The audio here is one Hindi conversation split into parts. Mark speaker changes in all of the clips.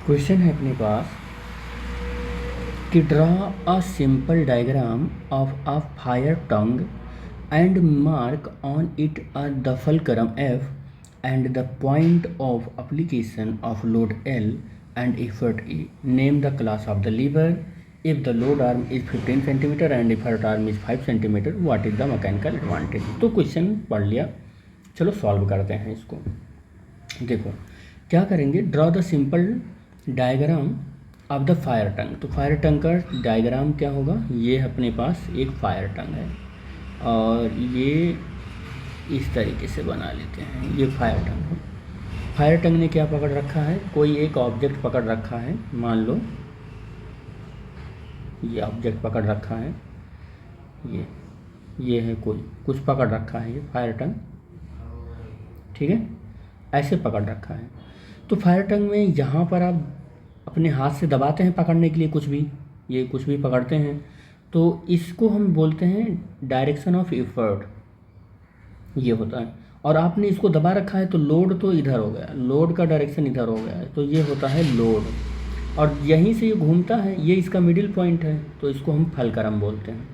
Speaker 1: क्वेश्चन है अपने पास कि draw a simple diagram of a fire tongue and mark on it the fulcrum F and the point of application of load L and effort E. Name the class of the lever. If the load arm is 15 cm and effort arm is 5 cm, what is the mechanical advantage? तो क्वेश्चन पढ़ लिया, चलो सॉल्व करते हैं इसको। देखो क्या करेंगे, draw the simple diagram of the fire tongue. तो फायर टंग का डायग्राम क्या होगा, ये अपने पास एक फायर टंग है और ये इस तरीके से बना लेते हैं। ये फायर टंग है। फायर टंग ने क्या पकड़ रखा है, कोई एक ऑब्जेक्ट पकड़ रखा है। मान लो ये ऑब्जेक्ट पकड़ रखा है, ये है, कोई कुछ पकड़ रखा है, ये फायर टंग, ठीक है, ऐसे पकड़ रखा है। तो फायर टंग में यहाँ पर आप अपने हाथ से दबाते हैं पकड़ने के लिए कुछ भी, ये कुछ भी पकड़ते हैं, तो इसको हम बोलते हैं डायरेक्शन ऑफ एफर्ट, ये होता है। और आपने इसको दबा रखा है तो लोड तो इधर हो गया, लोड का डायरेक्शन इधर हो गया है, तो ये होता है लोड। और यहीं से ये घूमता है, ये इसका मिडिल पॉइंट है, तो इसको हम फलक्रम बोलते हैं।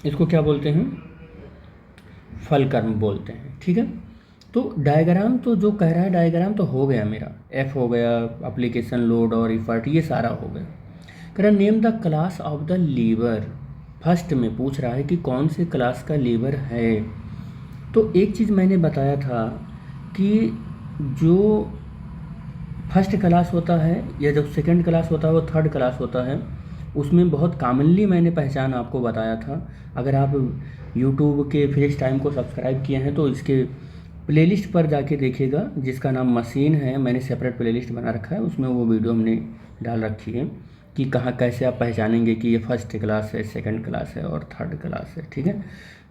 Speaker 1: इसको क्या बोलते हैं, फलक्रम बोलते हैं, ठीक है। तो डायग्राम तो जो कह रहा है, डायग्राम तो हो गया मेरा, एफ हो गया, एप्लीकेशन, लोड और इफर्ट, ये सारा हो गया। कह रहा name the class of the lever. First में पूछ रहा है कि कौन से क्लास का लीवर है। तो एक चीज़ मैंने बताया था कि जो फर्स्ट क्लास होता है या जब सेकंड क्लास होता है वो थर्ड क्लास होता है, उसमें बहुत कॉमनली मैंने पहचान आपको बताया था। अगर आप यूट्यूब के फेस टाइम को सब्सक्राइब किए हैं तो इसके प्लेलिस्ट पर जाके देखिएगा, जिसका नाम मशीन है, मैंने सेपरेट प्लेलिस्ट बना रखा है, उसमें वो वीडियो हमने डाल रखी है कि कहाँ कैसे आप पहचानेंगे कि ये फर्स्ट क्लास है, सेकंड क्लास है और थर्ड क्लास है, ठीक है।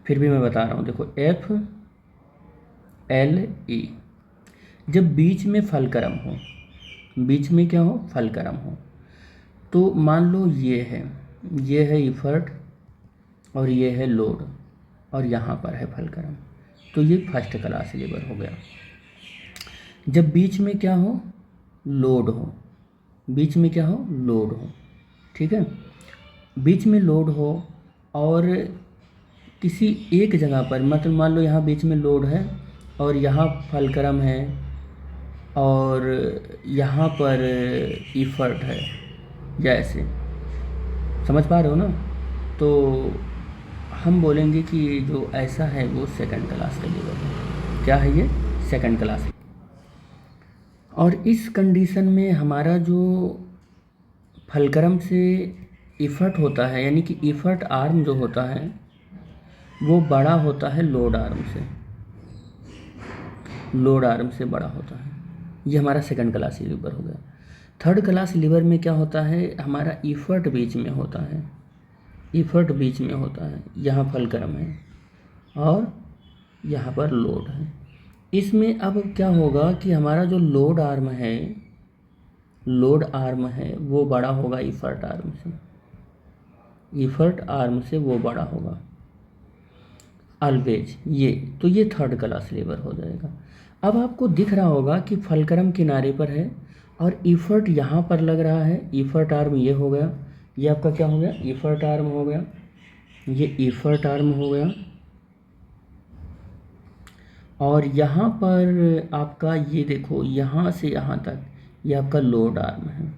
Speaker 1: फिर भी मैं बता रहा हूँ, देखो F L E, जब बीच में फलक्रम हो, बीच में क्या हो, फलक्रम हो, तो मान लो ये है इफर्ट और ये है लोड और यहाँ पर है फलक्रम, तो ये फर्स्ट क्लास लीवर हो गया। जब बीच में क्या हो, लोड हो, बीच में क्या हो, लोड हो, ठीक है, बीच में लोड हो और किसी एक जगह पर, मतलब मान लो यहाँ बीच में लोड है और यहाँ फलक्रम है और यहाँ पर इफर्ट है, जैसे समझ पा रहे हो ना। तो हम बोलेंगे कि जो ऐसा है वो सेकंड क्लास का लीवर है। क्या है ये, सेकंड क्लास। और इस कंडीशन में हमारा जो फलक्रम से इफर्ट होता है, यानी कि इफर्ट आर्म जो होता है वो बड़ा होता है लोड आर्म से, लोड आर्म से बड़ा होता है। ये हमारा सेकंड क्लास लीवर हो गया। थर्ड क्लास लीवर में क्या होता है, हमारा इफर्ट बीच में होता है, इफर्ट बीच में होता है, यहाँ फलक्रम है और यहाँ पर लोड है। इसमें अब क्या होगा कि हमारा जो लोड आर्म है, लोड आर्म है वो बड़ा होगा इफर्ट आर्म से, इफर्ट आर्म से वो बड़ा होगा ऑलवेज, ये तो ये थर्ड क्लास लीवर हो जाएगा। अब आपको दिख रहा होगा कि फलक्रम किनारे पर है और इफर्ट यहाँ पर लग रहा है, इफर्ट आर्म ये हो गया, ये आपका क्या हो गया, इफर्ट आर्म हो गया, ये इफर्ट आर्म हो गया और यहाँ पर आपका ये देखो, यहाँ से यहाँ तक ये आपका लोड आर्म है।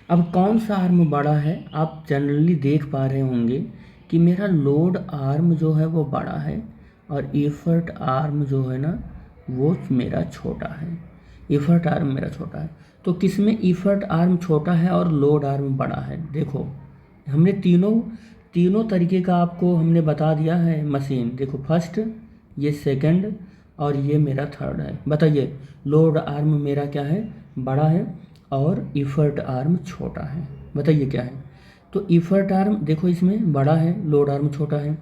Speaker 1: अब कौन सा आर्म बड़ा है, आप जनरली देख पा रहे होंगे कि मेरा लोड आर्म जो है वो बड़ा है और इफर्ट आर्म जो है ना वो मेरा छोटा है, इफर्ट आर्म मेरा छोटा है। तो किसमें इफर्ट आर्म छोटा है और लोड आर्म बड़ा है, देखो हमने तीनों तरीके का आपको हमने बता दिया है मशीन। देखो फर्स्ट, ये सेकंड और ये मेरा थर्ड है। बताइए लोड आर्म मेरा क्या है, बड़ा है और इफर्ट आर्म छोटा है, बताइए क्या है। तो इफर्ट आर्म देखो इसमें बड़ा है, लोड आर्म छोटा है,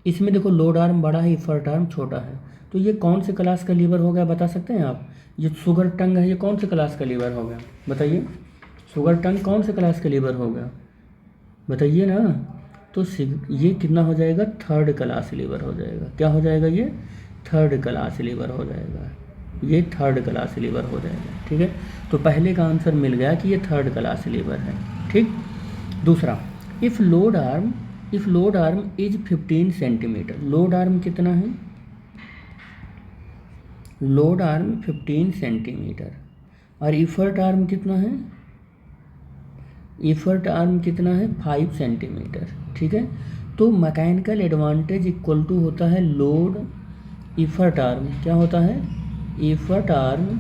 Speaker 1: इसमें देखो लोड आर्म बड़ा है, इफर्ट आर्म छोटा है। तो ये कौन से क्लास का लीवर हो गया, बता सकते हैं आप। ये शुगर टंग है, ये कौन से क्लास का लीवर हो गया, बताइए। शुगर टंग कौन से क्लास का लीवर हो गया, बताइए ना। तो ये कितना हो जाएगा, थर्ड क्लास लीवर हो जाएगा। क्या हो जाएगा, ये थर्ड क्लास लीवर हो जाएगा, ये थर्ड क्लास लीवर हो जाएगा। ठीक है, तो पहले का आंसर मिल गया कि ये थर्ड क्लास लीवर है। ठीक, दूसरा, if load arm is 15 centimetre, load arm कितना है, लोड आर्म 15 सेंटीमीटर और इफर्ट आर्म कितना है, इफर्ट आर्म कितना है 5 सेंटीमीटर। ठीक है, तो मैकेनिकल एडवांटेज इक्वल टू होता है लोड इफर्ट आर्म, क्या होता है, इफर्ट आर्म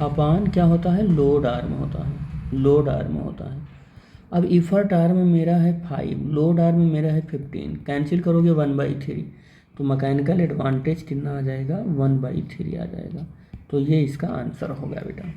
Speaker 1: अपान क्या होता है, लोड आर्म होता है, लोड आर्म होता है। अब इफर्ट आर्म मेरा है 5, लोड आर्म मेरा है 15, कैंसिल करोगे 1/3, तो मैकेनिकल एडवांटेज कितना आ जाएगा, 1/3 आ जाएगा। तो ये इसका आंसर हो गया बेटा।